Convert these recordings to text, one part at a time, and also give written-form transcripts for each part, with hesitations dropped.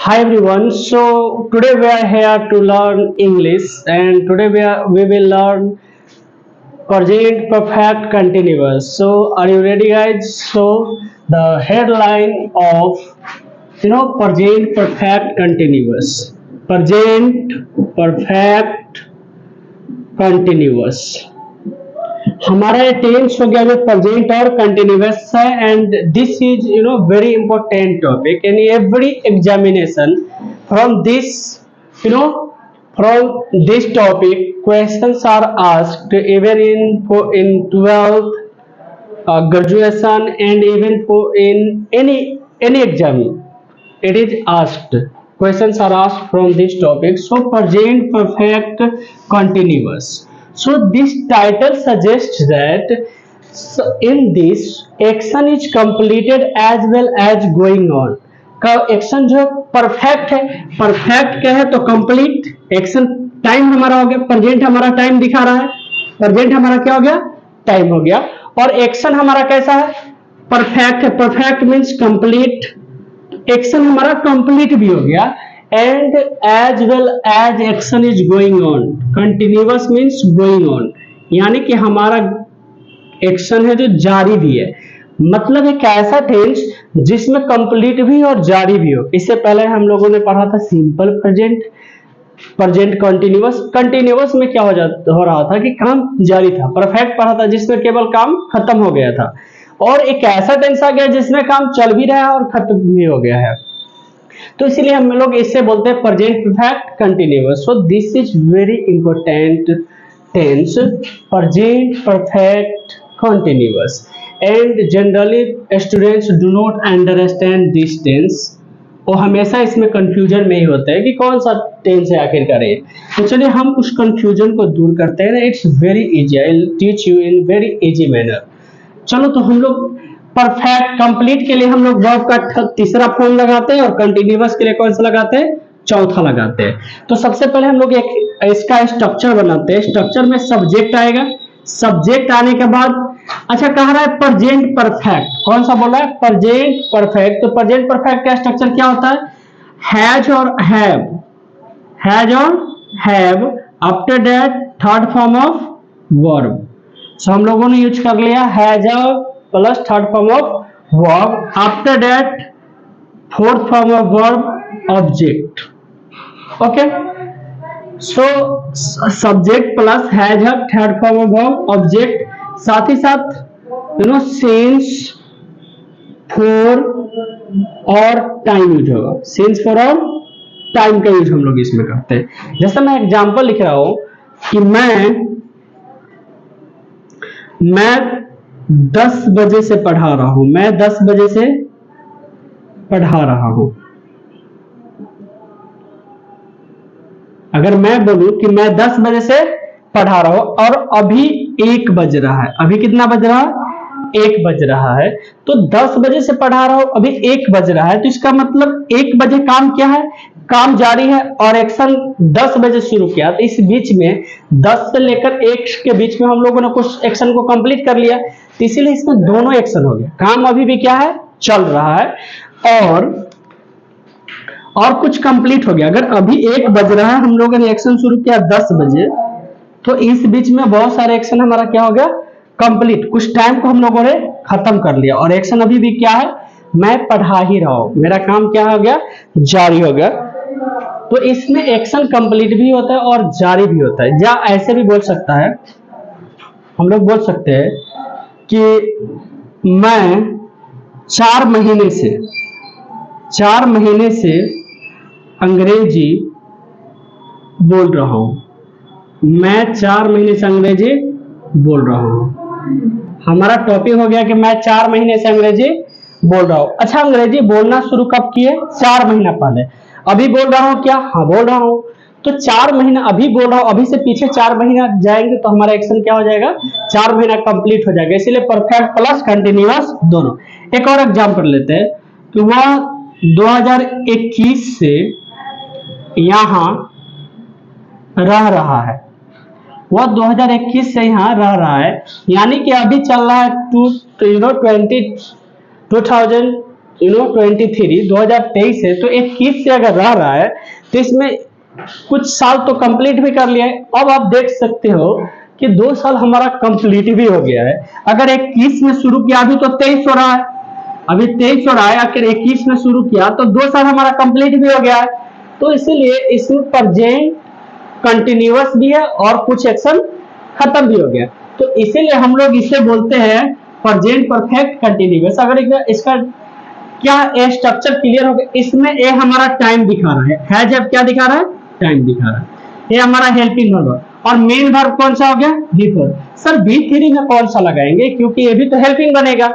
Hi everyone. So today we are here to learn English, and today we will learn present perfect continuous. So are you ready, guys? So the headline of present perfect continuous. Present perfect continuous. हमारा tense हो गया जो present और continuous है and this is very important topic in every examination from this you know from this topic questions are asked even in 12th graduation and even for in any exam it is asked. Questions are asked from this topic. So present perfect continuous. So this title suggests that in this action is completed as well as going on. का action जो perfect है, perfect क्या है तो complete action time हमारा हो गया, present हमारा टाइम दिखा रहा है, प्रेजेंट हमारा क्या हो गया टाइम हो गया, और एक्शन हमारा कैसा है परफेक्ट है, परफेक्ट मीन्स कंप्लीट, एक्शन हमारा कंप्लीट भी हो गया and as well as action is going on. Continuous means going on, यानी कि हमारा एक्शन है जो जारी भी है, मतलब एक ऐसा टेंस जिसमें कंप्लीट भी और जारी भी हो. इससे पहले हम लोगों ने पढ़ा था simple present, present continuous. Continuous में क्या हो रहा था कि काम जारी था. परफेक्ट पढ़ा था जिसमें केवल काम खत्म हो गया था, और एक ऐसा टेंस आ गया जिसमें काम चल भी रहा है और खत्म भी हो गया है. तो इसीलिए हम लोग इससे बोलते हैं present perfect continuous. So this is very important tense, present perfect continuous, and generally students do not understand this tense. वो हमेशा इसमें कंफ्यूजन में ही होता है कि कौन सा टेंस है आखिरकार ये. तो चलिए हम उस कंफ्यूजन को दूर करते हैं. It's very easy, I will teach you in very easy manner. चलो तो हम लोग परफेक्ट कंप्लीट के लिए हम लोग वर्ब का तीसरा फॉर्म लगाते हैं और कंटिन्यूअस के लिए कौन सा लगाते हैं चौथा लगाते हैं. तो सबसे पहले हम लोग एक इसका स्ट्रक्चर बनाते हैं. स्ट्रक्चर में सब्जेक्ट आएगा, सब्जेक्ट आने के बाद अच्छा कह रहा है प्रेजेंट परफेक्ट, कौन सा बोला है प्रेजेंट परफेक्ट. तो प्रेजेंट परफेक्ट का स्ट्रक्चर क्या होता है हैज और हैव, हैज और have, after that third form of verb. So हम लोगों ने यूज कर लिया has plus third form of verb, after that fourth form of verb object. Okay, so subject plus has third form of verb object, साथ ही साथ since for और time use होगा. सिंस फॉर और टाइम का use हम लोग इसमें करते हैं. जैसे मैं एग्जांपल लिख रहा हूं कि मैं 10 बजे से पढ़ा रहा हूं, मैं 10 बजे से पढ़ा रहा हूं. अगर मैं बोलूं कि मैं 10 बजे से पढ़ा रहा हूं और अभी 1 बज रहा है, अभी कितना बज रहा है 1 बज रहा है, तो 10 बजे से पढ़ा रहा हूं अभी 1 बज रहा है, तो इसका मतलब 1 बजे काम क्या है काम जारी है और एक्शन 10 बजे शुरू किया. तो इस बीच में 10 से लेकर 1 के बीच में हम लोगों ने कुछ एक्शन को कंप्लीट कर लिया, तो इसीलिए इसमें दोनों एक्शन हो गया. काम अभी भी क्या है चल रहा है और कुछ कंप्लीट हो गया. अगर अभी 1 बज रहा है हम लोगों ने एक्शन शुरू किया 10 बजे, तो इस बीच में बहुत सारे एक्शन हमारा क्या हो गया कंप्लीट, कुछ टाइम को हम लोगों ने खत्म कर लिया, और एक्शन अभी भी क्या है मैं पढ़ा ही रहा हूं, मेरा काम क्या हो गया जारी हो गया. तो इसमें एक्शन कंप्लीट भी होता है और जारी भी होता है. या ऐसे भी बोल सकता है, हम लोग बोल सकते हैं कि मैं 4 महीने से अंग्रेजी बोल रहा हूं, मैं 4 महीने से अंग्रेजी बोल रहा हूं. हमारा टॉपिक हो गया कि मैं 4 महीने से अंग्रेजी बोल रहा हूं. अच्छा अंग्रेजी बोलना शुरू कब किए 4 महीना पहले. अभी बोल रहा हूं क्या हाँ बोल रहा हूं. तो 4 महीना अभी बोल रहा हूं, अभी से पीछे 4 महीना जाएंगे तो हमारा एक्शन क्या हो जाएगा 4 महीना कंप्लीट हो जाएगा. इसीलिए परफेक्ट प्लस कंटिन्यूअस दोनों. एक और एग्जांपल लेते हैं कि वह 2021 से यहां रह रहा है, वह 2021 से यहाँ रह रहा है, यानी कि अभी चल रहा है 2022 2023 है, तो 21 से अगर रह रहा है तो इसमें कुछ साल तो कंप्लीट भी कर लिया है। अब आप देख सकते हो कि 2 साल हमारा कंप्लीट भी हो गया है। अगर 21 में शुरू किया, अभी तो 23 हो रहा है, अभी 23 हो रहा है, अगर 21 में शुरू किया तो 2 साल हमारा कंप्लीट भी हो गया है। तो इसीलिए इसमें प्रेजेंट कंटिन्यूअस भी है और कुछ एक्शन खत्म भी हो गया, तो इसीलिए हम लोग इसे बोलते हैं प्रेजेंट परफेक्ट कंटिन्यूअस। अगर इसका क्या ए स्ट्रक्चर क्लियर हो गया, इसमें ए हमारा टाइम दिखा रहा है जब क्या दिखा रहा है, टाइम दिखा रहा है। ये हमारा हेल्पिंग वर्ब और मेन वर्ब कौन सा हो गया, V4। सर V3 में कौन सा लगाएंगे, क्योंकि ये भी तो हेल्पिंग बनेगा,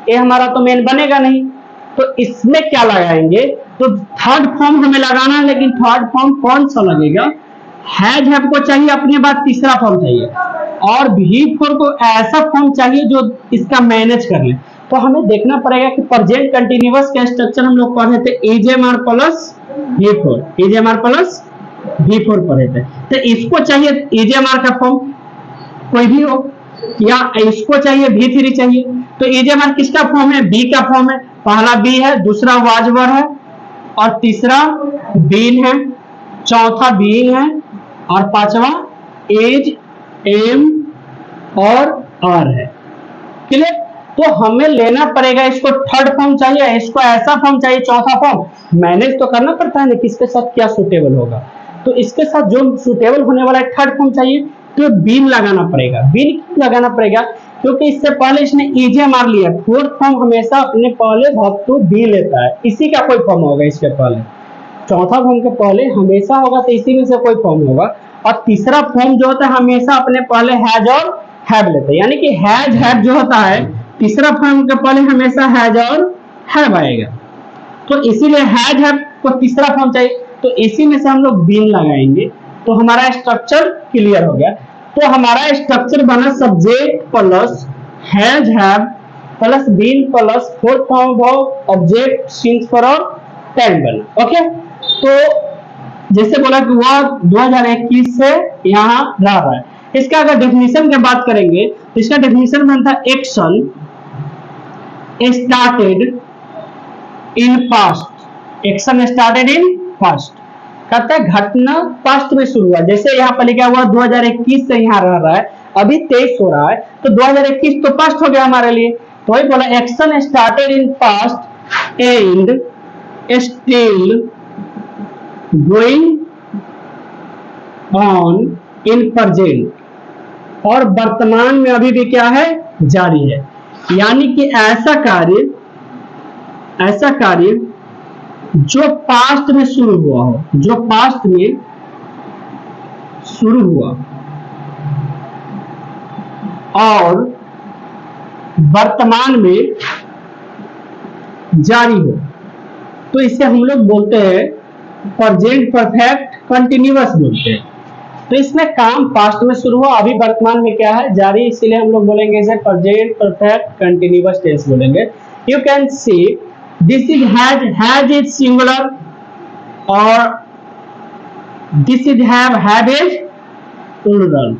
ये हमारा तो मेन बनेगा नहीं, तो इसमें क्या लगाएंगे, तो थर्ड फॉर्म हमें लगाना है, लेकिन थर्ड फॉर्म कौन सा लगेगा, हैज हैव को चाहिए, अपने बाद तीसरा फॉर्म चाहिए, और V4 को ऐसा फॉर्म चाहिए जो इसका मैनेज कर ले। तो हमें देखना पड़ेगा कि प्रेजेंट कंटिन्यूअस का स्ट्रक्चर हम लोग पढ़े थे EJMR plus V4, EJMR plus V4 पढ़े थे, तो इसको चाहिए EJMR का फॉर्म कोई भी हो, या इसको चाहिए V3 चाहिए। तो EJMR किसका फॉर्म है, B का फॉर्म है। पहला B है, दूसरा वाज वर है, और तीसरा बीन है, चौथा बीइंग है, और पांचवा एज, एम और आर है। क्लियर। तो हमें लेना पड़ेगा, इसको थर्ड फॉर्म चाहिए, इसको ऐसा फॉर्म चाहिए, चौथा फॉर्म। मैनेज तो करना पड़ता है ना किसके साथ क्या सुटेबल होगा, तो इसके साथ जो सुटेबल होने वाला है थर्ड फॉर्म चाहिए, तो बीन लगाना पड़ेगा। बीन क्यों लगाना पड़ेगा, क्योंकि इससे पहले इसने EJMR लिया, फोर्थ फॉर्म हमेशा अपने पहले वर्ब टू बी लेता है, इसी का कोई फॉर्म होगा इसके पहले, चौथा फॉर्म के पहले हमेशा होगा, तो इसी में से कोई फॉर्म होगा। और तीसरा फॉर्म जो होता है हमेशा अपने पहले हैज और हैव लेते हैं, यानी कि हैज हैव जो होता है तीसरा फॉर्म के पहले हमेशा हैज और हैव आएगा, तो इसीलिए हैज हैव को तीसरा फॉर्म चाहिए, तो इसी में से हम लोग बीन लगाएंगे, तो हमारा स्ट्रक्चर क्लियर हो गया। तो हमारा स्ट्रक्चर बना subject plus has have plus been plus fourth form of object since for और टाइम बना। ओके, तो जैसे बोला कि वह 2021 से यहाँ रह रहा है। इसका अगर डेफिनेशन की बात करेंगे तो इसका डेफिनेशन बनता है action started in past, action started in past, कहता है घटना पास्ट में शुरू हुआ। जैसे यहाँ पर लिखा हुआ 2021 से यहाँ रह रहा है, अभी 23 हो रहा है, तो 2021 तो पास्ट हो गया हमारे लिए, तो वही बोला action started in past and still going on in present, और वर्तमान में अभी भी क्या है, जारी है। यानी कि ऐसा कार्य जो पास्ट में शुरू हुआ हो, जो पास्ट में शुरू हुआ और वर्तमान में जारी हो, तो इसे हम लोग बोलते हैं प्रेजेंट परफेक्ट कंटिन्यूअस बोलते हैं। तो इसमें काम पास्ट में शुरू हुआ, अभी वर्तमान में क्या है, जारी, इसीलिए हम लोग बोलेंगे इसे प्रेजेंट परफेक्ट कंटिन्यूअस टेंस बोलेंगे। You can see this is has is singular और this is have is plural.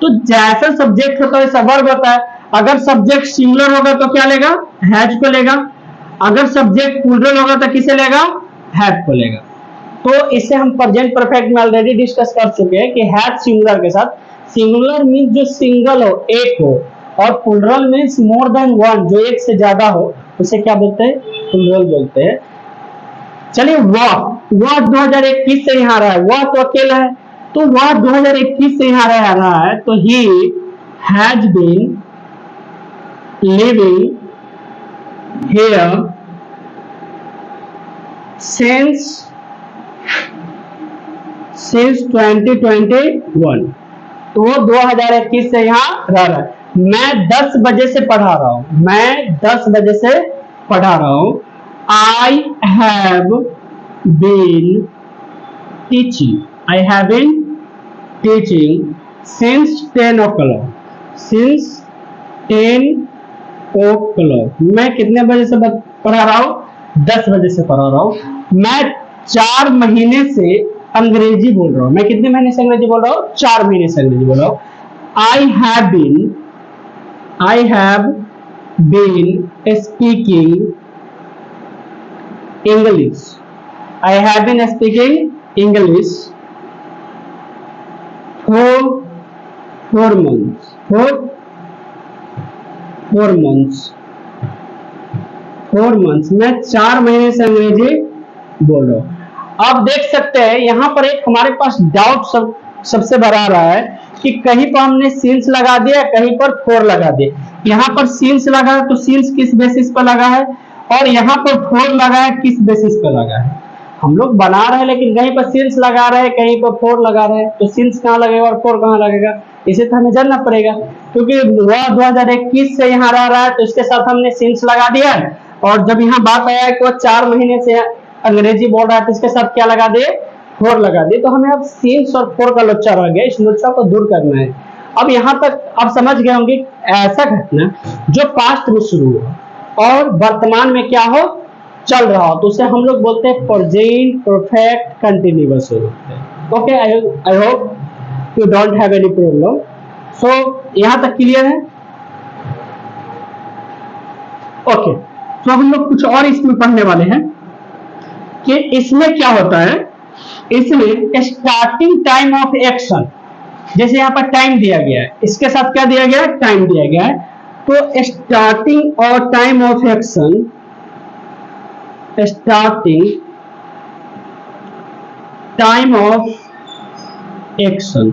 तो जैसा सब्जेक्ट होता है वैसा वर्ब होता है। अगर सब्जेक्ट सिंगुलर होगा तो क्या लेगा, हैज को लेगा, अगर सब्जेक्ट प्लूरल होगा तो किसे लेगा, हैव को लेगा। तो इससे हम प्रेजेंट परफेक्ट में ऑलरेडी डिस्कस कर चुके हैं कि हैव सिंगुलर के साथ, सिंगुलर मींस जो सिंगल हो, एक हो, और plural means more than one, जो एक से ज्यादा हो, उसे क्या बोलते हैं, प्लूरल बोलते हैं। चलिए वह 2021 से यहाँ रहा है, वह तो अकेला है, तो वह 2021 से यहाँ रह रहा है, तो he has been living here since 2021, तो वो 2021 से यहाँ रह रहा है। मैं 10 बजे से पढ़ा रहा हूँ, मैं 10 बजे से पढ़ा रहा हूँ। I have been teaching, I have been teaching since 10 o'clock, since 10 o'clock। मैं कितने बजे से पढ़ा रहा हूँ, 10 बजे से पढ़ा रहा हूँ। मैं 4 महीने से अंग्रेजी बोल रहा हूँ, मैं कितने महीने से अंग्रेजी बोल रहा हूँ, 4 महीने से अंग्रेजी बोल रहा हूँ। I have been speaking English. I have been speaking English for 4 months. For 4 months. 4 months. मैं 4 महीने से अंग्रेजी बोल रहा हूँ। आप देख सकते हैं यहाँ पर एक हमारे पास डाउट सबसे बड़ा आ रहा है कि कहीं पर हमने सीन्स लगा दिया, कहीं पर फोर लगा दिया। यहाँ पर सीन्स लगा है तो सीन्स किस बेसिस पर लगा है, और यहाँ पर फोर लगा है किस बेसिस पर लगा है। हम लोग बना रहे हैं लेकिन कहीं पर सीन्स लगा रहे हैं, कहीं पर फोर लगा रहे हैं, तो सीन्स कहाँ लगेगा और फोर कहाँ लगेगा, इसे तो हमें जानना पड़ेगा। क्योंकि वह 2021 से यहाँ रह रहा है तो इसके साथ हमने सीन्स लगा दिया, और जब यहाँ बात आया कि वो 4 महीने से अंग्रेजी बोल रहा है तो इसके साथ क्या लगा दिए, फोर लगा दिए। तो हमें अब सीन्स और फोर का लोचा रह गया, इस लोचा को दूर करना है। अब यहाँ तक आप समझ गए होंगे, ऐसा घटना जो पास्ट में शुरू हुआ और वर्तमान में क्या हो, चल रहा हो, तो उसे हम लोग बोलते हैं प्रेजेंट परफेक्ट कंटिन्यूअस होते हैं। Okay, I hope you don't have any problem. So यहाँ तक क्लियर है? ओके, तो हम लोग कुछ और इसमें पढ़ने वाले हैं कि इसमें क्या होता है। इसमें स्टार्टिंग टाइम ऑफ एक्शन, जैसे यहाँ पर टाइम दिया गया है, इसके साथ क्या दिया गया है, टाइम दिया गया है। तो स्टार्टिंग और time of action, starting time of action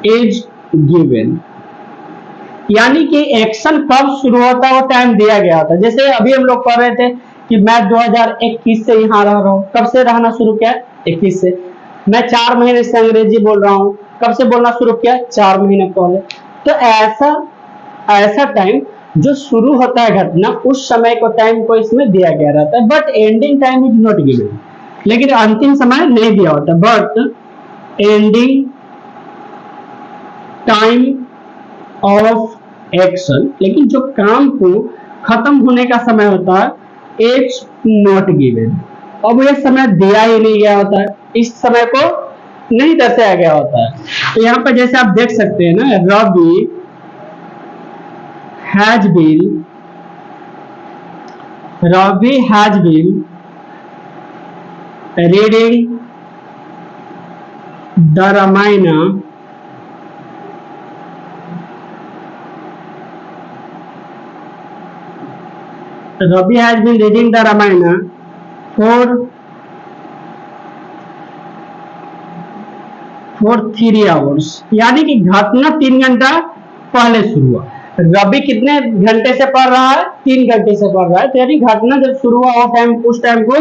is given, यानी कि एक्शन कब शुरू होता है वो टाइम दिया गया था। जैसे अभी हम लोग पढ़ रहे थे कि मैं 2021 से यहाँ रह रहा हूँ, कब से रहना शुरू किया, 21 से। मैं 4 महीने से अंग्रेजी बोल रहा हूँ, कब से बोलना शुरू किया, 4 महीने पहले। तो ऐसा टाइम जो शुरू होता है घटना, उस समय को टाइम को इसमें दिया गया रहता है, but ending time is not given, लेकिन अंतिम समय नहीं दिया होता, but ending time of action, लेकिन जो काम को खत्म होने का समय होता है, इट्स नॉट गिवन। अब यह समय दिया ही नहीं गया होता है, इस समय को नहीं दर्शाया गया होता है। तो यहाँ पर जैसे आप देख सकते हैं ना, Ravi has been reading the Ramayana Ravi has been reading the Ramayana for 3 hours, यानी कि घटना 3 घंटा पहले शुरू हुआ। रवि कितने घंटे से पढ़ रहा है, 3 घंटे से पढ़ रहा है, तो यानी घटना जब शुरू हुआ वो टाइम, उस टाइम को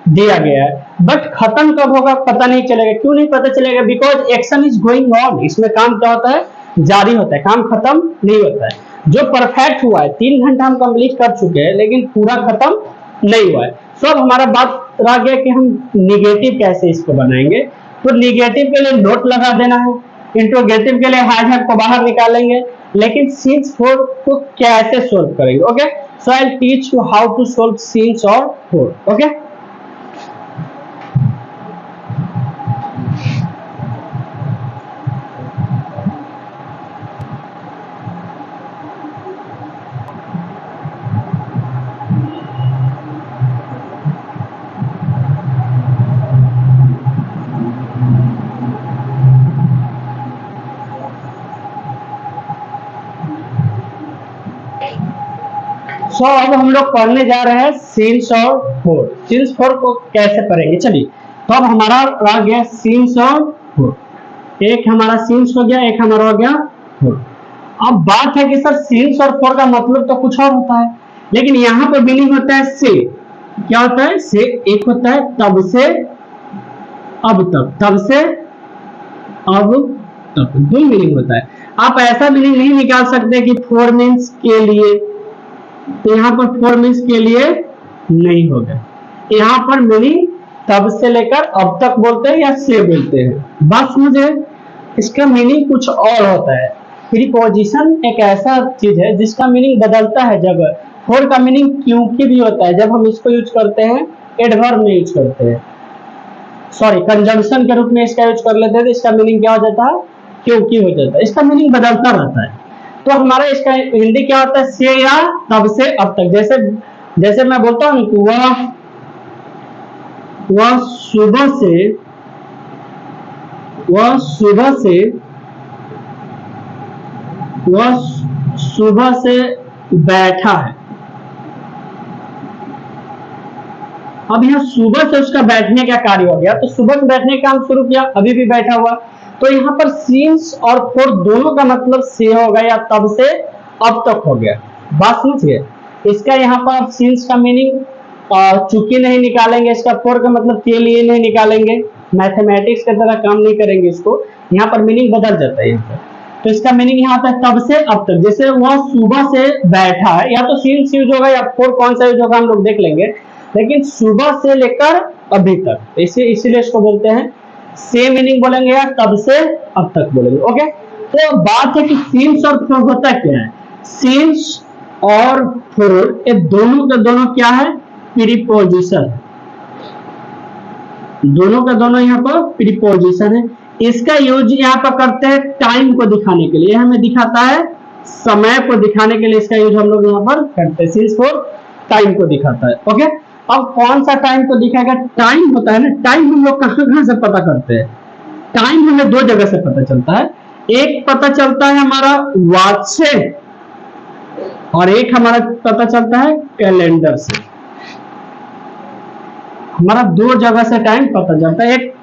दिया गया है, बट खत्म कब होगा पता नहीं चलेगा। क्यों नहीं पता चलेगा? Because action is going on, इसमें काम क्या होता है, जारी होता है, काम खत्म नहीं होता है। जो परफेक्ट हुआ है, 3 घंटा हम कंप्लीट कर चुके हैं, लेकिन पूरा खत्म नहीं हुआ है। सो अब हमारा बात रह गया कि हम निगेटिव कैसे इसको बनाएंगे। तो निगेटिव के लिए नोट लगा देना है, इंट्रोगेटिव के लिए हैज को बाहर निकालेंगे, लेकिन सीन्स फोर को कैसे सोल्व करेंगे। Okay, so I will teach you how to solve since और फोर। ओके, सो अब हम लोग पढ़ने जा रहे हैं सीन्स और फोर। सीन्स फोर को कैसे पढ़ेंगे, चलिए। तो अब हमारा रह गया सीन्स और फोर, एक हमारा सीन्स हो गया, एक हमारा हो गया फोर। अब बात है कि सर सीन्स और फोर का मतलब तो कुछ और होता है, लेकिन यहाँ पर मीनिंग होता है से। क्या होता है? से। एक होता है तब से अब तक, तब से अब तक, दो मीनिंग होता है। आप ऐसा मीनिंग नहीं निकाल सकते कि फोर मीन्स के लिए, तो यहाँ पर फोर मीन्स के लिए नहीं होगा। यहाँ पर मीनिंग तब से लेकर अब तक बोलते हैं या से बोलते हैं। बस मुझे इसका मीनिंग कुछ और होता है। प्रीपोजिशन एक ऐसा चीज है जिसका मीनिंग बदलता है। जब फोर का मीनिंग क्योंकि भी होता है, जब हम इसको यूज करते हैं एडवर्ब में यूज करते हैं, सॉरी कंजंक्शन के रूप में इसका यूज कर लेते हैं, तो इसका मीनिंग क्या हो जाता है? क्योंकि हो जाता है। इसका मीनिंग बदलता रहता है। तो हमारा इसका हिंदी क्या होता है? से या तब से अब तक। जैसे जैसे मैं बोलता हूँ कि वह सुबह से वह सुबह से वह सुबह से बैठा है। अब यहाँ सुबह से उसका बैठने का कार्य हो गया, तो सुबह से बैठने का काम शुरू किया, अभी भी बैठा हुआ। तो यहाँ पर सिंस और फॉर दोनों का मतलब से होगा या तब से अब तक हो गया। बात समझ गए? इसका यहाँ पर सिंस का मीनिंग चूंकि नहीं निकालेंगे, इसका फॉर का मतलब के लिए नहीं निकालेंगे, मैथमेटिक्स की तरह काम नहीं करेंगे इसको, यहाँ पर मीनिंग बदल जाता है यहाँ पर। तो इसका मीनिंग यहाँ आता है तब से अब तक। जैसे वह सुबह से बैठा है, या तो सिंस यूज होगा या फॉर कौन सा यूज होगा हम लोग देख लेंगे, लेकिन सुबह से लेकर अभी तक, इसीलिए इसको बोलते हैं से मीनिंग बोलेंगे या तब से अब तक बोलेंगे। ओके, तो बात है कि सिंस और फॉर होता क्या है। सिंस और फॉर ये दोनों के दोनों क्या है, प्रीपोजिशन, दोनों का दोनों यहाँ पर प्रीपोजिशन है। इसका यूज यहाँ पर करते हैं टाइम को दिखाने के लिए, हमें दिखाता है समय को दिखाने के लिए इसका यूज हम लोग यहाँ पर करते हैं। सिंस फॉर टाइम को दिखाता है। ओके, अब कौन सा टाइम को दिखाएगा, टाइम होता है ना, टाइम हम लोग कहां से पता करते हैं। टाइम हमें दो जगह से पता चलता है, एक पता चलता है हमारा वॉच से और एक हमारा पता चलता है कैलेंडर से। हमारा दो जगह से टाइम पता चलता है, एक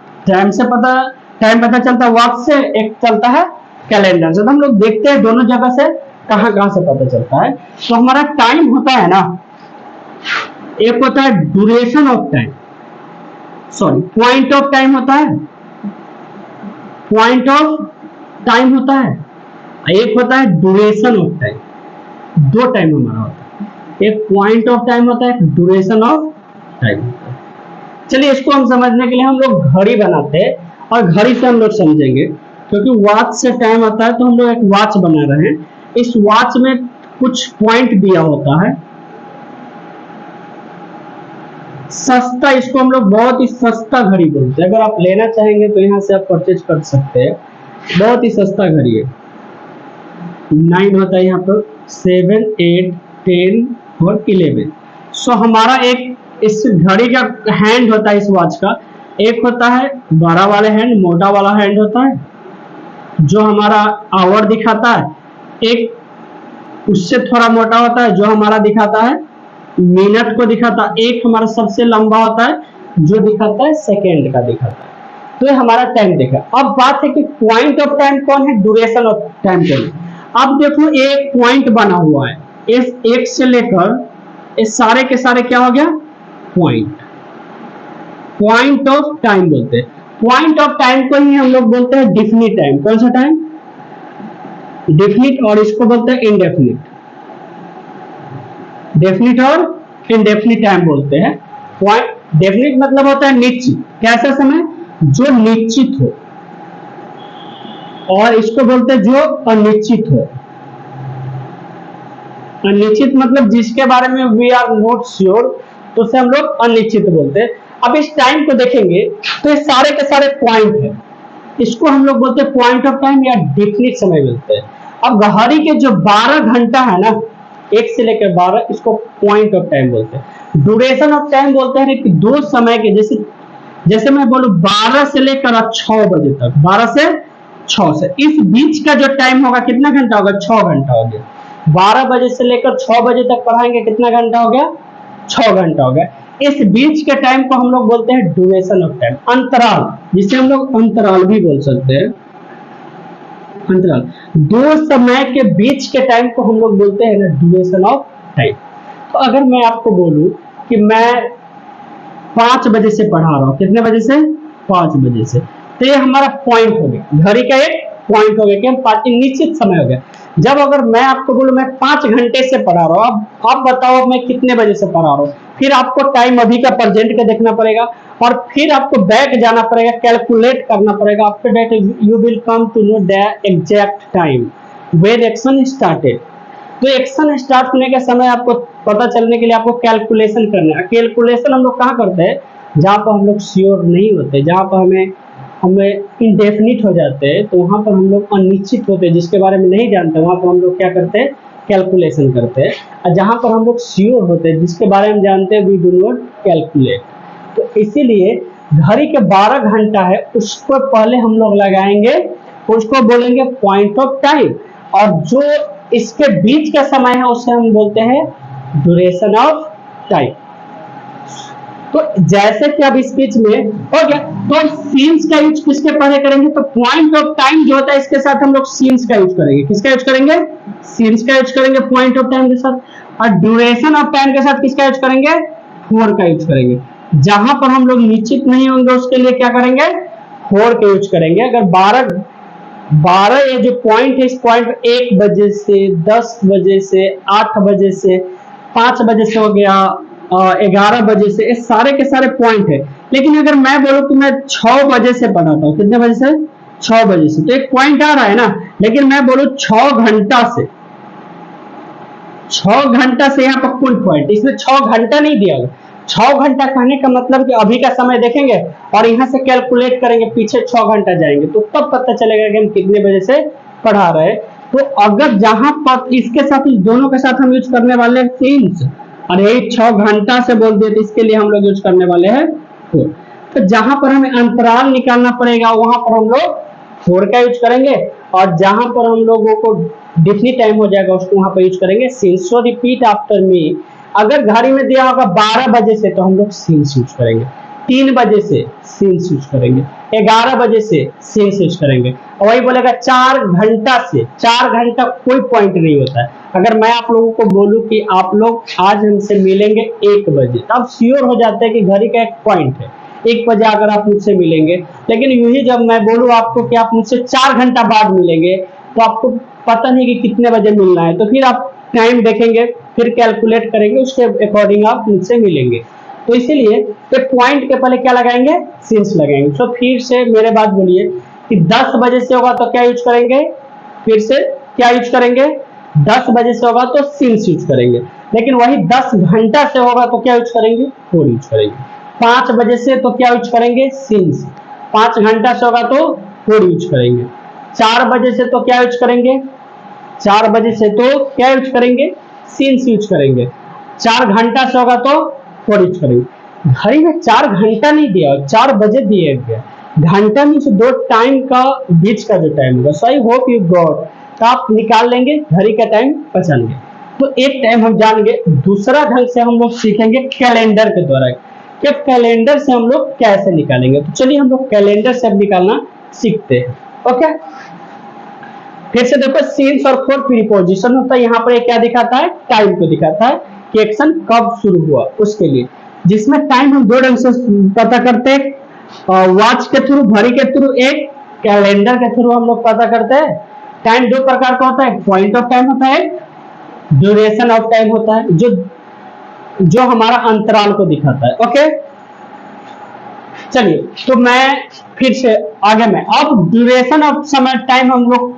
टाइम पता चलता है वॉच से, एक चलता है कैलेंडर से। तो हम लोग देखते हैं दोनों जगह से कहां से पता चलता है। तो हमारा टाइम होता है ना, एक होता है duration of time, sorry point of time होता है, पॉइंट ऑफ टाइम होता है, एक होता है ड्यूरेशन ऑफ टाइम। दो टाइम हमारा होता है, एक पॉइंट ऑफ टाइम होता है, एक ड्यूरेशन ऑफ टाइम होता है। चलिए इसको हम समझने के लिए हम लोग घड़ी बनाते हैं और घड़ी से हम लोग समझेंगे, क्योंकि वॉच से टाइम आता है तो हम लोग एक वॉच बना रहे हैं। इस वॉच में कुछ पॉइंट दिया होता है, सस्ता, इसको हम लोग बहुत ही सस्ता घड़ी बोलते हैं। अगर आप लेना चाहेंगे तो यहाँ से आप परचेज कर सकते हैं, बहुत ही सस्ता घड़ी है। 9 होता है यहाँ पर, 7, 8, 10 और 11। सो हमारा एक इस घड़ी का हैंड होता है, इस वॉच का एक होता है बड़ा वाला हैंड, मोटा वाला हैंड होता है जो हमारा आवर दिखाता है, एक उससे थोड़ा मोटा होता है जो हमारा दिखाता है मिनट को दिखाता है, एक हमारा सबसे लंबा होता है जो दिखाता है सेकेंड का दिखाता है। तो ये हमारा टाइम देखा। अब बात है कि पॉइंट ऑफ टाइम कौन है, ड्यूरेशन ऑफ टाइम कौन है। अब देखो एक पॉइंट बना हुआ है, इस एक से लेकर इस सारे के सारे क्या हो गया, पॉइंट ऑफ टाइम बोलते हैं। पॉइंट ऑफ टाइम को ही हम लोग बोलते हैं डिफिनिट टाइम। कौन सा टाइम, डिफिनिट, और इसको बोलते हैं इंडेफिनिट। डेफिनिट और इनडेफिनिट टाइम बोलते हैं। पॉइंट डेफिनिट मतलब होता है निश्चित, कैसा समय जो निश्चित हो, और इसको बोलते हैं जो अनिश्चित हो। अनिश्चित मतलब जिसके बारे में वी आर नॉट श्योर, तो उसे हम लोग अनिश्चित बोलते हैं। अब इस टाइम को देखेंगे तो ये सारे के सारे पॉइंट है, इसको हम लोग बोलते हैं पॉइंट ऑफ टाइम या डेफिनिट समय बोलते हैं। अब घड़ी के जो 12 घंटा है ना, 1 से लेकर 12, इसको पॉइंट ऑफ टाइम बोलते हैं। ड्यूरेशन ऑफ टाइम बोलते हैं कि दो समय के, जैसे मैं बोलूं 12 से लेकर 6 बजे तक, 12 से 6 से इस बीच का जो टाइम होगा कितना घंटा होगा, 6 घंटा हो गया। 12 बजे से लेकर 6 बजे तक पढ़ाएंगे, कितना घंटा हो गया, 6 घंटा हो गया। इस बीच के टाइम को हम लोग बोलते हैं ड्यूरेशन ऑफ टाइम, अंतराल, जिसे हम लोग अंतराल भी बोल सकते हैं। अंतराल, दो समय के बीच के टाइम को हम लोग बोलते हैं ना ड्यूरेशन ऑफ टाइम। तो अगर मैं आपको बोलूं कि मैं 5 बजे से पढ़ा रहा हूं, कितने बजे से, 5 बजे से, तो ये हमारा पॉइंट हो गया, घड़ी का एक पॉइंट हो गया कि हम 5 निश्चित समय हो गया। जब अगर मैं आपको बोलूं मैं 5 घंटे से पढ़ा रहा हूं, अब आप बताओ मैं कितने बजे से पढ़ा रहा हूं, फिर आपको टाइम अभी का प्रेजेंट का देखना पड़ेगा और फिर आपको बैक जाना पड़ेगा, कैलकुलेट करना पड़ेगा। After that you will come to know the exact time when action started. तो एक्शन स्टार्ट होने के समय आपको पता चलने के लिए आपको कैलकुलेशन करना है। कैलकुलेशन हम लोग कहाँ करते हैं, जहाँ पर हम लोग श्योर नहीं होते, जहाँ पर हमें इंडेफिनिट हो जाते हैं, तो वहां पर हम लोग अनिश्चित होते हैं, जिसके बारे में नहीं जानते, वहां पर हम लोग क्या करते हैं, कैलकुलेशन करते हैं, और जहां पर हम लोग श्योर होते हैं, जिसके बारे में जानते हैं, वी डू नॉट कैलकुलेट। तो इसीलिए घड़ी के 12 घंटा है, उसको पहले हम लोग लगाएंगे, उसको बोलेंगे पॉइंट ऑफ टाइम, और जो इसके बीच का समय है उसे हम बोलते हैं ड्यूरेशन ऑफ टाइम। तो जैसे कि अब इस बीच में हो गया, तो सीन्स का यूज किसके पहले करेंगे, तो पॉइंट ऑफ टाइम जो होता है इसके साथ हम लोग सीन्स का यूज करेंगे। किसका यूज करेंगे, सीन्स का यूज करेंगे पॉइंट ऑफ टाइम के साथ, और ड्यूरेशन ऑफ टाइम के साथ किसका यूज करेंगे, फोर का यूज करेंगे। जहां पर हम लोग निश्चित नहीं होंगे उसके लिए क्या करेंगे, फोर का यूज करेंगे। अगर 12 ये जो पॉइंट है, इस पॉइंट 1 बजे से 10 बजे से 8 बजे से 5 बजे से हो गया, 11 बजे से, ये सारे के सारे पॉइंट है। लेकिन अगर मैं बोलूं कि मैं 6 बजे से पढ़ाता हूँ, कितने बजे से, 6 बजे से, तो एक पॉइंट आ रहा है ना। लेकिन मैं बोलूं 6 घंटा से, 6 घंटा से यहाँ पर कुल पॉइंट, इसमें 6 घंटा नहीं दिया गया। 6 घंटा कहने का मतलब कि अभी का समय देखेंगे और यहाँ से कैलकुलेट करेंगे, पीछे 6 घंटा जाएंगे, तो तब पता चलेगा कि हम कितने बजे से पढ़ा रहे हैं। तो अगर जहां पर इसके साथ, इस दोनों के साथ हम यूज करने वाले हैं सीन्स, और यही 6 घंटा से बोल दिए, तो इसके लिए हम लोग यूज करने वाले हैं 4। तो जहां पर हमें अंतराल निकालना पड़ेगा वहां पर हम लोग 4 का यूज करेंगे, और जहां पर हम लोगों को डिफिनिट टाइम हो जाएगा उसको वहां पर यूज करेंगे सीन्स। सो रिपीट आफ्टर मी। अगर घड़ी में दिया होगा 12 बजे से, तो हम लोग सीन्स यूज करेंगे। 3 बजे से सीन्स यूज करेंगे, 11 बजे से सीन्स यूज करेंगे, और वही बोलेगा 4 घंटा से। 4 घंटा कोई पॉइंट नहीं होता है। अगर मैं आप लोगों को बोलूं कि आप लोग आज हमसे मिलेंगे 1 बजे, तो आप श्योर हो जाते हैं कि घड़ी का एक पॉइंट है 1 बजे अगर आप मुझसे मिलेंगे। लेकिन यूं ही जब मैं बोलूं आपको कि आप मुझसे 4 घंटा बाद मिलेंगे, तो आपको पता नहीं कि कितने बजे मिलना है, तो फिर आप टाइम देखेंगे, फिर कैलकुलेट करेंगे, उसके अकॉर्डिंग आप मुझसे मिलेंगे। तो इसीलिए तो पॉइंट के पहले क्या लगाएंगे, सीन्स लगाएंगे। तो फिर से मेरे बात बोलिए कि 10 बजे से होगा तो क्या यूज करेंगे, फिर से क्या यूज करेंगे, 10 बजे से होगा तो सीन्स यूज करेंगे। लेकिन वही 10 घंटा से होगा तो क्या यूज करेंगे, फोर यूज करेंगे। 5 बजे से तो क्या यूज करेंगे, सीन्स। 5 घंटा से होगा तो फोर यूज करेंगे। 4 बजे से तो क्या यूज करेंगे, 4 बजे से तो क्या यूज करेंगे, सीन्स यूज करेंगे। 4 घंटा से होगा तो फोर यूज करेंगे। घड़ी में 4 घंटा नहीं दिया, 4 बजे दिए गया। घंटा मीन्स दो टाइम का बीच का जो टाइम होगा। सो आई होप यू गॉट। तो आप निकाल लेंगे, घड़ी का टाइम पहचानेंगे। तो एक टाइम हम जानेंगे। दूसरा ढंग से हम लोग सीखेंगे कैलेंडर के द्वारा, कि कैलेंडर से हम लोग कैसे निकालेंगे। तो चलिए हम लोग कैलेंडर से अब निकालना सीखते हैं। ओके, फिर से देखो, सीन्स और फोर प्रीपोजिशन होता है। यहाँ पर क्या दिखाता है, टाइम को दिखाता है कि एक्शन कब शुरू हुआ उसके लिए। जिसमें टाइम हम दो ढंग से पता करते हैं, वॉच के थ्रू, घड़ी के थ्रू, एक कैलेंडर के थ्रू हम लोग पता करते हैं। टाइम दो प्रकार का होता है, पॉइंट ऑफ टाइम होता है, ड्यूरेशन ऑफ टाइम होता है, जो हमारा अंतराल को दिखाता है। ओके, चलिए तो मैं फिर से आगे में, अब ड्यूरेशन ऑफ समय टाइम हम लोग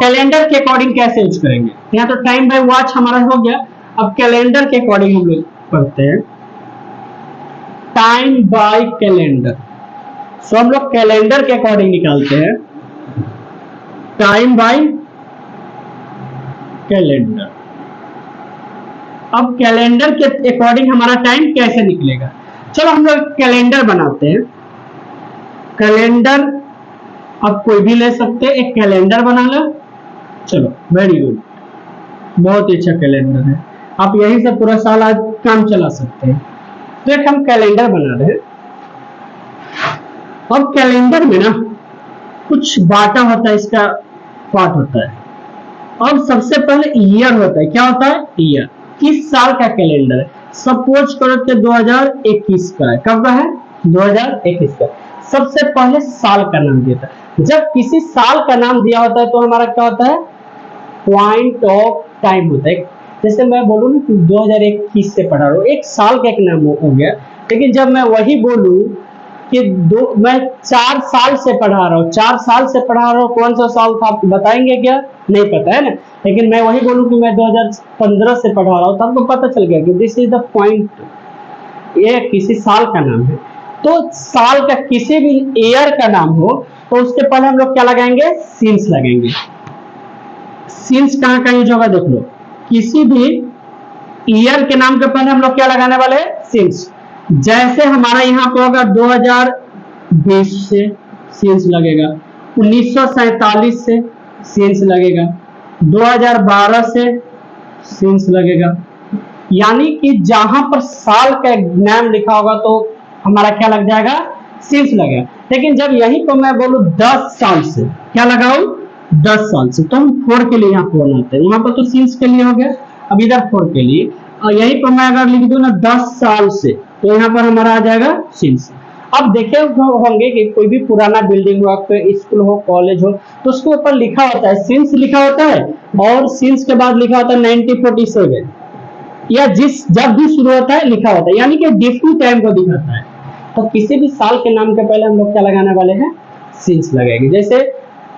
कैलेंडर के अकॉर्डिंग कैसे यूज करेंगे। यहाँ तो टाइम बाय वॉच हमारा हो गया। अब कैलेंडर के अकॉर्डिंग हम लोग पढ़ते हैं, टाइम बाय कैलेंडर। सो हम लोग कैलेंडर के अकॉर्डिंग निकालते हैं टाइम बाय कैलेंडर। अब कैलेंडर के अकॉर्डिंग हमारा टाइम कैसे निकलेगा, चलो हम लोग कैलेंडर बनाते हैं। कैलेंडर अब कोई भी ले सकते हैं, एक कैलेंडर बना लो। चलो वेरी गुड, बहुत अच्छा कैलेंडर है, आप यहीं से पूरा साल आज काम चला सकते हैं। तो एक हम कैलेंडर बना रहे हैं। अब कैलेंडर में ना कुछ बाटा होता है, इसका पार्ट होता है। अब सबसे पहले ईयर होता है। क्या होता है, ईयर। किस साल का कैलेंडर है, सपोज करो कि 2021 का है। कब का है, 2021 का। सबसे पहले साल का नाम दिया था। जब किसी साल का नाम दिया होता है तो हमारा क्या होता है, पॉइंट ऑफ टाइम होता है। जैसे मैं बोलूं ना कि 2021 से पढ़ा रहा हूं, एक साल का एक नाम हो गया। लेकिन जब मैं वही बोलूं कि मैं 4 साल से पढ़ा रहा हूँ, 4 साल से पढ़ा रहा हूँ, कौन सा साल था आप बताएंगे क्या, नहीं पता है ना। लेकिन मैं वही बोलूं कि मैं 2015 से पढ़ा रहा हूँ, तो आपको पता चल गया कि दिस इज द पॉइंट, ये किसी साल का नाम है। तो साल का किसी भी ईयर का नाम हो तो उसके पहले हम लोग क्या लगाएंगे, सीन्स लगाएंगे। सीन्स कहाँ कहाँ यूज होगा देख लो, किसी भी ईयर के नाम के पहले हम लोग क्या लगाने वाले हैं, सिंस। जैसे हमारा यहाँ पे होगा 2020 से सिंस लगेगा, 1947 से सिंस लगेगा, 2012 से सिंस लगेगा। यानी कि जहां पर साल का नाम लिखा होगा तो हमारा क्या लग जाएगा, सिंस लगेगा। लेकिन जब यहीं पर मैं बोलूं 10 साल से, क्या लगाऊं, 10 साल से, तो हम 4 के लिए यहाँ फोर लाते हैं। वहां पर तो सिंस के लिए हो गया, अब इधर 4 के लिए, और यहीं पर मैं अगर लिख दूं ना 10 साल से, तो यहाँ पर हमारा आ जाएगा सिंस। अब देखे होंगे कि कोई भी पुराना बिल्डिंग हो, स्कूल हो, कॉलेज हो, तो उसके ऊपर लिखा होता है सिंस लिखा होता है, और सिंस के बाद लिखा होता है 1947, या जब भी शुरू होता है लिखा होता है, यानी कि डिफरेंट टाइम को दिखाता है। तो किसी भी साल के नाम के पहले हम लोग क्या लगाने वाले हैं, सिंस लगाएंगे। जैसे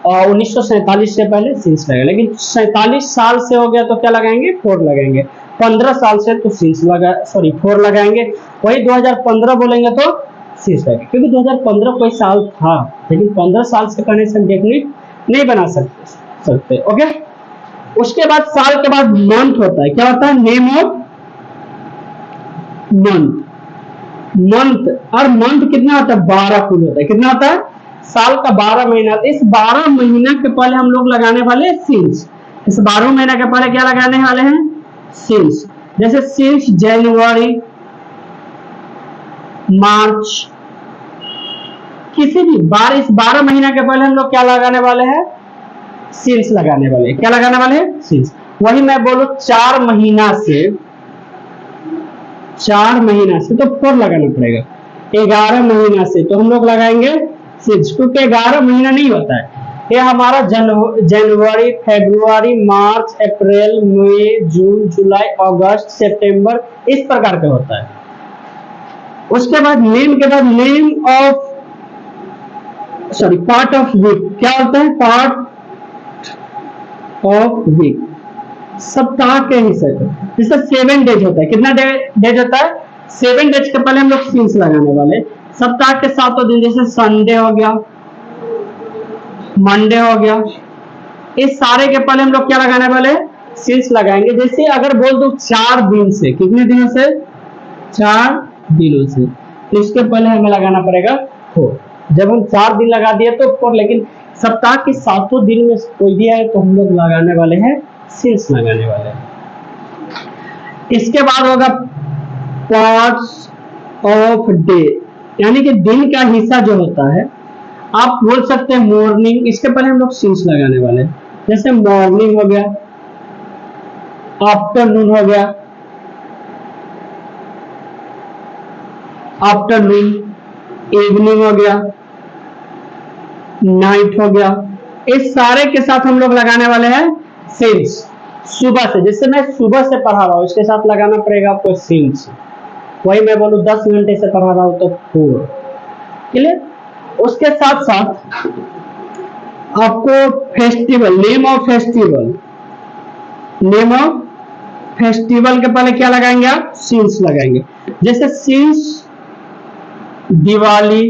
1947 से पहले सिंस लगेगा, लेकिन 47 साल से हो गया तो क्या लगाएंगे, 4 लगाएंगे। 15 साल से तो सिंस लगा, सॉरी 4 लगाएंगे। वही 2015 बोलेंगे तो सिंस लगेगा, क्योंकि 2015 कोई साल था, लेकिन 15 साल से कनेक्शन डेफिनेट नहीं बना सकते। ओके, उसके बाद साल के बाद मंथ होता है, क्या होता है, नेम ऑफ मंथ। मंथ, और मंथ कितना होता है, 12 कुल होता है। कितना होता है, साल का 12 महीना। तो इस 12 महीना के पहले हम लोग लगाने वाले हैं सिंस। इस 12 महीना के पहले क्या लगाने वाले हैं, सिंस। जैसे सिंस जनवरी, मार्च, किसी भी इस 12 महीना के पहले हम लोग क्या लगाने वाले हैं, सिंस लगाने वाले हैं। क्या लगाने वाले हैं, सिंस। वही मैं बोलूं 4 महीना से, 4 महीना से तो 4 लगाना पड़ेगा। 11 महीना से तो हम लोग लगाएंगे सिंस, क्योंकि 11 महीना नहीं होता है, ये हमारा जनवरी, फरवरी, मार्च, अप्रैल, मई, जून, जुलाई, अगस्त, सितंबर, इस प्रकार का होता है। उसके बाद नेम के बाद name of, sorry part of week. क्या होता है, पार्ट ऑफ वीक, सप्ताह के हिस्से को। जैसे 7 डेज होता है, कितना डेज होता है, 7 डेज के पहले हम लोग सिंस लगाने वाले। सप्ताह के 7 दिन, जैसे संडे हो गया, मंडे हो गया, इस सारे के पहले हम लोग क्या लगाने वाले, सिंस लगाएंगे। जैसे अगर बोल दो 4 दिन से, कितने दिनों से, 4 दिनों से, तो इसके पहले हमें लगाना पड़ेगा 4। जब हम 4 दिन लगा दिए तो 4, लेकिन सप्ताह के 7 दिन में कोई भी है तो हम लोग लगाने वाले हैं, सिंस लगाने वाले हैं। इसके बाद होगा पार्ट्स ऑफ डे, यानी कि दिन का हिस्सा जो होता है, आप बोल सकते हैं मॉर्निंग, इसके पहले हम लोग सिंस लगाने वाले हैं। जैसे मॉर्निंग हो गया, आफ्टरनून हो गया, आफ्टरनून, इवनिंग हो गया, नाइट हो गया, इस सारे के साथ हम लोग लगाने वाले हैं सिंस। सुबह से, जैसे मैं सुबह से पढ़ा रहा हूं, इसके साथ लगाना पड़ेगा आपको सिंस। वही मैं बोलूं 10 घंटे से पढ़ा रहा हूं तो 4। क्लियर। उसके साथ साथ आपको festival, name of festival, name of festival के पहले क्या लगाएंगे आप, सिंस लगाएंगे। जैसे सिंस दिवाली,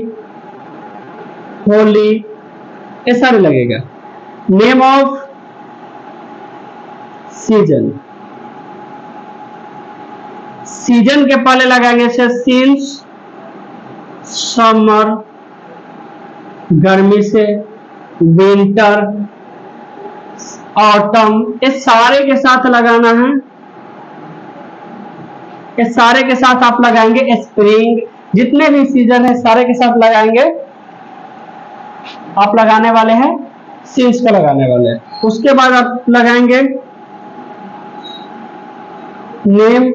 होली, ये सारे लगेगा। नेम ऑफ सीजन, सीजन के पहले लगाएंगे सिंस समर, गर्मी से, विंटर, ऑटम, ये सारे के साथ लगाना है। ये सारे के साथ आप लगाएंगे स्प्रिंग, जितने भी सीजन है सारे के साथ लगाएंगे, आप लगाने वाले हैं सिंस का लगाने वाले हैं। उसके बाद आप लगाएंगे name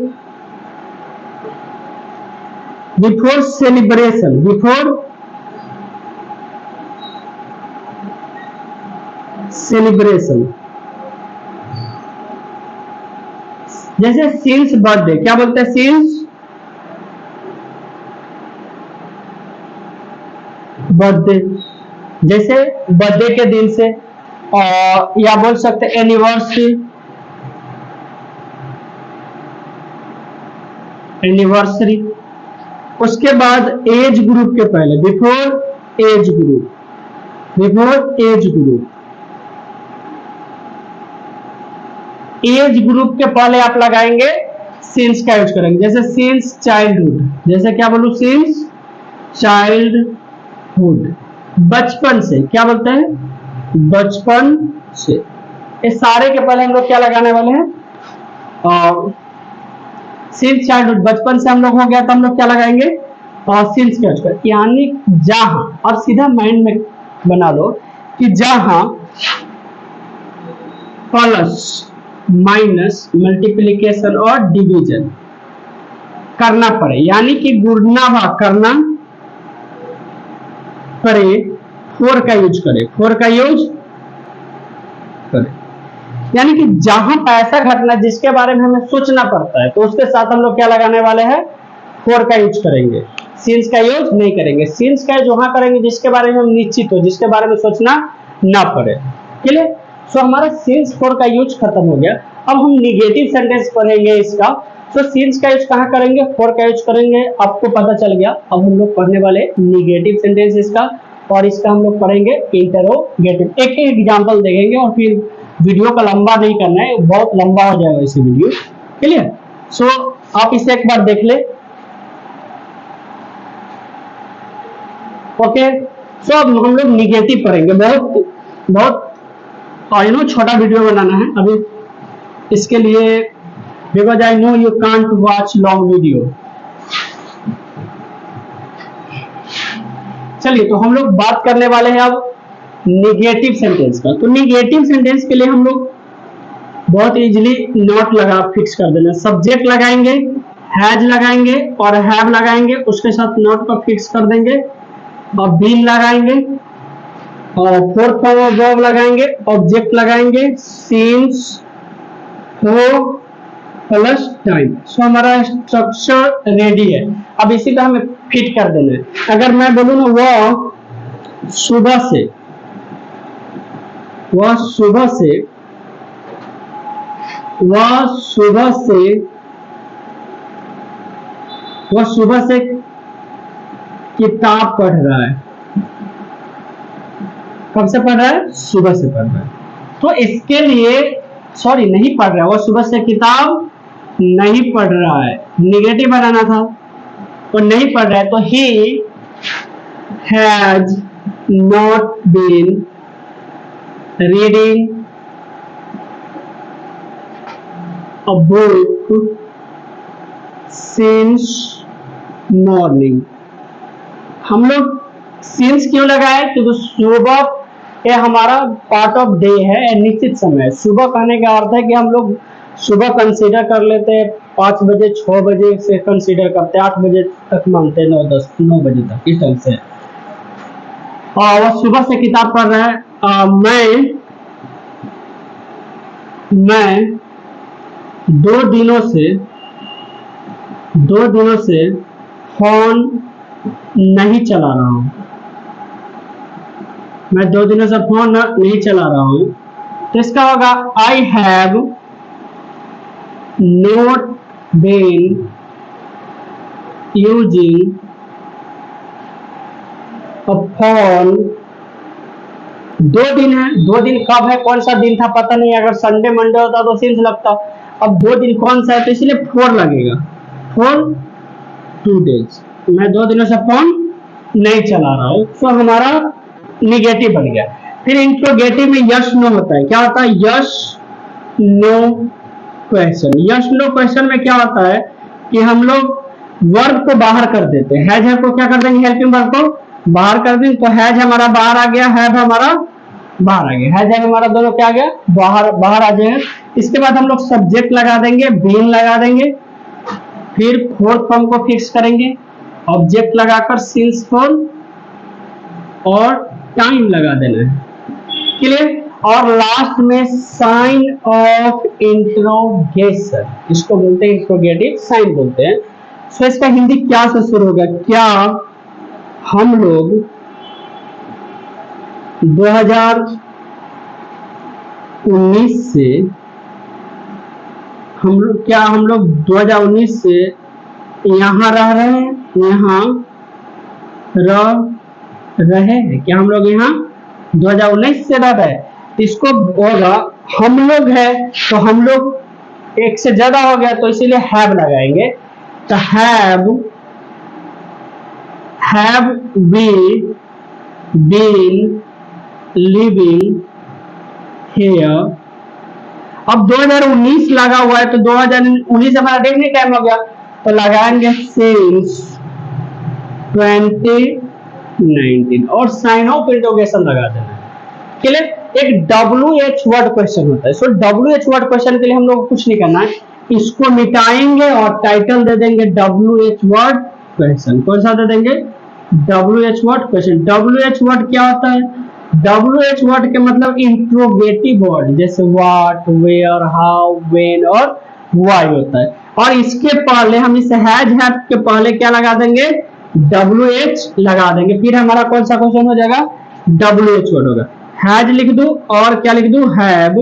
before celebration, before celebration. जैसे सिंस बर्थडे, क्या बोलते हैं, सिंस बर्थडे, जैसे बर्थडे के दिन से, और या बोल सकते हैं एनिवर्सरी, एनिवर्सरी। उसके बाद एज ग्रुप के पहले, before age group, before age group, age group के पहले आप लगाएंगे सिंस का यूज करेंगे, जैसे सिंस चाइल्डहुड, जैसे क्या बोलूं, सिंस चाइल्डहुड, बचपन से, क्या बोलते हैं, बचपन से। ये सारे के पहले हम लोग क्या लगाने वाले हैं, सिंस चाइल्डहुड, बचपन से हम लोग हो गया तो हम लोग क्या लगाएंगे, सिंस का यूज करेंगे, यानी जहां, और सीधा माइंड में बना लो कि जहां प्लस माइनस मल्टीप्लिकेशन और डिवीजन करना पड़े, यानी कि गुणा भाग करना पड़े, 4 का यूज करें, 4 का यूज करें, यानी कि जहां ऐसा घटना जिसके बारे में हमें सोचना पड़ता है तो उसके साथ हम लोग क्या लगाने वाले हैं, 4 का यूज करेंगे, सिंस का यूज नहीं करेंगे। सिंस का यूज वहां करेंगे जिसके बारे में हम निश्चित हो, जिसके बारे में सोचना ना पड़े, क्लियर। सो हमारा सिंस 4 का यूज खत्म हो गया। अब हम निगेटिव सेंटेंस पढ़ेंगे इसका। तो सिंस का यूज कहां करेंगे, 4 का यूज करेंगे, आपको पता चल गया। अब हम लोग पढ़ने वाले निगेटिव सेंटेंस इसका, और इसका हम लोग पढ़ेंगे इंटरोगेटिव। एक एक एग्जांपल देखेंगे और फिर वीडियो का लंबा नहीं करना है, बहुत लंबा हो जाएगा इसे वीडियो, क्लियर। सो आप इसे एक बार देख ले, ओके। सो अब हम लोग निगेटिव पढ़ेंगे, बहुत बहुत छोटा वीडियो बनाना है अभी इसके लिए, because I know you can't watch long video. चलिए, तो हम लोग बात करने वाले हैं अब निगेटिव सेंटेंस का। तो निगेटिव सेंटेंस के लिए हम लोग बहुत इजीली नॉट लगा फिक्स कर देना, सब्जेक्ट लगाएंगे, हैज लगाएंगे और हैव लगाएंगे, उसके साथ नॉट का फिक्स कर देंगे, और बीन लगाएंगे, और फोर्थ फॉर्म ऑफ वर्ब लगाएंगे, ऑब्जेक्ट लगाएंगे, सीन्स हो प्लस टाइम। सो हमारा स्ट्रक्चर रेडी है। अब इसी का हमें फिट कर देना है। अगर मैं बोलूं ना वह सुबह से, वह सुबह से, वह सुबह से, वह सुबह से किताब पढ़ रहा है। कब से पढ़ रहा है, सुबह से पढ़ रहा है। तो इसके लिए सॉरी नहीं पढ़ रहा है, वह सुबह से किताब नहीं पढ़ रहा है, निगेटिव बनाना था, वो नहीं पढ़ रहा है। तो he has not been reading a book since morning. हम लोग सिंस क्यों लगाए, क्योंकि सुबह ये हमारा पार्ट ऑफ डे है, निश्चित समय। सुबह कहने का अर्थ है कि हम लोग सुबह कंसीडर कर लेते हैं 5 बजे, 6 बजे से कंसीडर करते हैं, 8 बजे तक मानते हैं, 9 बजे तक, इस टाइम से। और वह सुबह से किताब पढ़ रहा है। मैं 2 दिनों से फोन नहीं चला रहा हूं। मैं 2 दिनों से फोन नहीं चला रहा हूं। तो इसका होगा I have not been using a phone. 2 दिन है, 2 दिन कब है, कौन सा दिन था पता नहीं, अगर संडे मंडे होता तो सिंस लगता। अब 2 दिन कौन सा है, तो इसलिए 4 लगेगा, फॉर 2 days। मैं 2 दिनों से फोन नहीं चला रहा हूं। तो हमारा निगेटिव बन गया। फिर इंट्रोगेटिव में यस नो होता है। क्या होता है, yes no question. Yes no question में क्या होता है कि हम लोग वर्ब को बाहर कर देते हैं, हैज को क्या कर देंगे, हेल्पिंग वर्ब को बाहर कर देंगे। तो हैज हमारा बाहर आ गया, हैव हमारा बाहर आ गया, हैज हमारा दोनों क्या आ गया, बाहर आ जाएगा। इसके बाद हम लोग सब्जेक्ट लगा देंगे, बीन लगा देंगे, फिर फोर्थ फॉर्म को फिक्स करेंगे, ऑब्जेक्ट लगाकर सिंस फॉर्म और टाइम लगा देना है, क्लियर। और लास्ट में साइन ऑफ इंट्रोगेशन, इसको बोलते हैं इंट्रोगेटिव साइन बोलते हैं। सो इसका हिंदी क्या से शुरू होगा, क्या हम लोग 2019 से हम लोग 2019 से यहाँ रह रहे हैं, यहाँ रहे हैं, क्या हम लोग यहाँ 2019 से रह रहे हैं। इसको होगा हम लोग है तो हम लोग एक से ज्यादा हो गया तो इसीलिए हैव लगाएंगे। तो have we been living here. अब 2019 लगा हुआ है तो 2019 हमारा देखने टाइम हो गया तो लगाएंगे सिंस 2019 और साइन ऑफ इंटरोगेशन लगा देना के लिए। एक WH वर्ड क्वेश्चन होता है। सो WH वर्ड क्वेश्चन के लिए हम लोग को कुछ नहीं करना है, इसको मिटाएंगे और टाइटल दे देंगे WH वर्ड क्वेश्चन। कौन सा दे देंगे? WH word question. WH word क्या होता है? WH वर्ड के मतलब इंट्रोगेटिव वर्ड, जैसे व्हाट, वेयर, हाउ, व्हेन और व्हाई होता है। और इसके पहले हम इसे हैज के पहले क्या लगा देंगे? WH लगा देंगे। फिर हमारा कौन सा क्वेश्चन हो जाएगा? WH वर्ड होगा। हैज लिख दूं और क्या लिख दूं? हैव।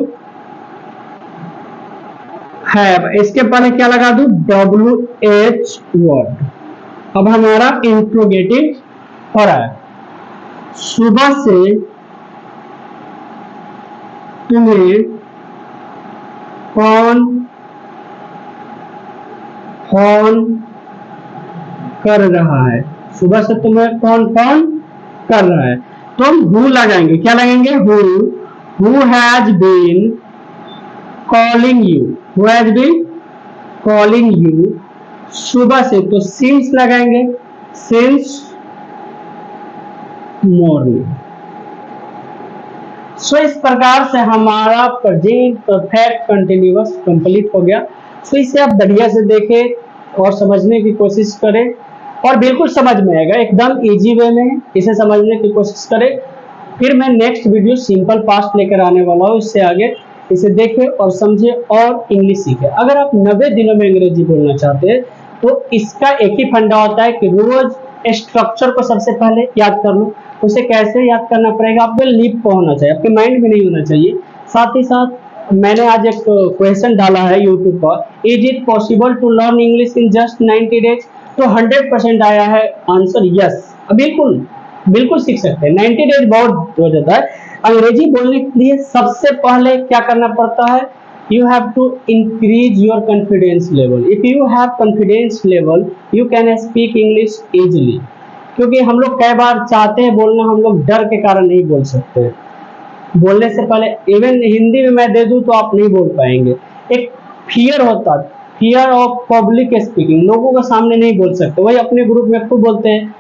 इसके पहले क्या लगा दूं? WH word. अब हमारा इंट्रोगेटिव हो रहा है। सुबह से तुम्हें कौन फोन कर रहा है? सुबह से तुम्हें कौन फोन कर रहा है? तो हम हु लगाएंगे। क्या लगाएंगे? Who has been calling you. Who has been calling you सुबह से, तो सिंस लगाएंगे, सिंस मॉर्निंग। सो इस प्रकार से हमारा प्रेजेंट परफेक्ट कंटिन्यूअस कंप्लीट हो गया। सो इसे आप बढ़िया से देखें और समझने की कोशिश करें और बिल्कुल समझ में आएगा, एकदम इजी वे में इसे समझने की कोशिश करें। फिर मैं नेक्स्ट वीडियो सिंपल पास्ट लेकर आने वाला हूँ, इससे आगे इसे देखें और समझे और इंग्लिश सीखें। अगर आप 90 दिनों में अंग्रेजी बोलना चाहते हैं तो इसका एक ही फंडा होता है कि रोज स्ट्रक्चर को सबसे पहले याद कर लो। उसे कैसे याद करना पड़ेगा? आपके लिप पे होना चाहिए, आपके माइंड में नहीं होना चाहिए। साथ ही साथ मैंने आज एक क्वेश्चन डाला है यूट्यूब पर, is it possible to learn English in just 90 days? तो 100% आया है आंसर यस। बिल्कुल सीख सकते हैं। 90 डेज बहुत हो जाता है। अंग्रेजी बोलने के लिए सबसे पहले क्या करना पड़ता है? You have to increase your confidence level. If you have confidence level, you can speak English easily. क्योंकि हम लोग कई बार चाहते हैं बोलना, हम लोग डर के कारण नहीं बोल सकते। बोलने से पहले इवन हिंदी में मैं दे दूं तो आप नहीं बोल पाएंगे। एक फियर होता है, फियर ऑफ पब्लिक स्पीकिंग, लोगों के सामने नहीं बोल सकते। वही अपने ग्रुप में खूब बोलते हैं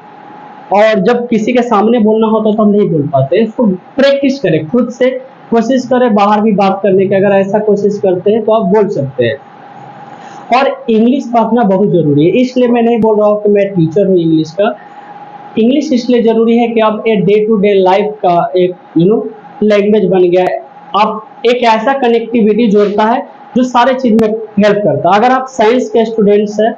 और जब किसी के सामने बोलना होता तो हम नहीं बोल पाते। इसको प्रैक्टिस करें, खुद से कोशिश करें बाहर भी बात करने की। अगर ऐसा कोशिश करते हैं तो आप बोल सकते हैं। और इंग्लिश पढ़ना बहुत जरूरी है, इसलिए मैं नहीं बोल रहा हूँ कि मैं टीचर हूँ इंग्लिश का। इंग्लिश इसलिए जरूरी है कि आप एक डे टू डे लाइफ का एक लैंग्वेज बन गया है। आप एक ऐसा कनेक्टिविटी जोड़ता है जो सारे चीज में हेल्प करता है। अगर आप साइंस के स्टूडेंट्स हैं,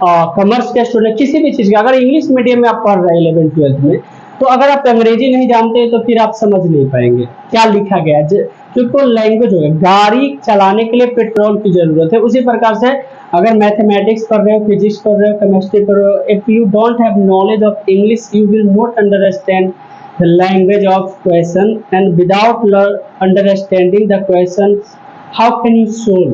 कॉमर्स के स्टूडेंट, किसी भी चीज का, अगर इंग्लिश मीडियम में आप पढ़ रहे हैं 11th-12th में, तो अगर आप अंग्रेजी नहीं जानते तो फिर आप समझ नहीं पाएंगे क्या लिखा गया है, क्योंकि लैंग्वेज हो गया। गाड़ी चलाने के लिए पेट्रोल की जरूरत है। उसी प्रकार से अगर मैथमेटिक्स पढ़ रहे हो, फिजिक्स पढ़ रहे हो, केमिस्ट्री पढ़ रहे हो, if you don't have knowledge of English you will not understand the language of question, and without understanding the question how can you solve.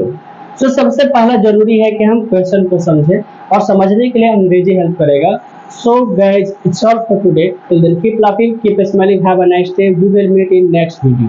तो सबसे पहला जरूरी है कि हम क्वेश्चन को समझें और समझने के लिए अंग्रेजी हेल्प करेगा। So guys, it's all for today. Till then, keep laughing, keep smiling, have a nice day. We will meet in next video.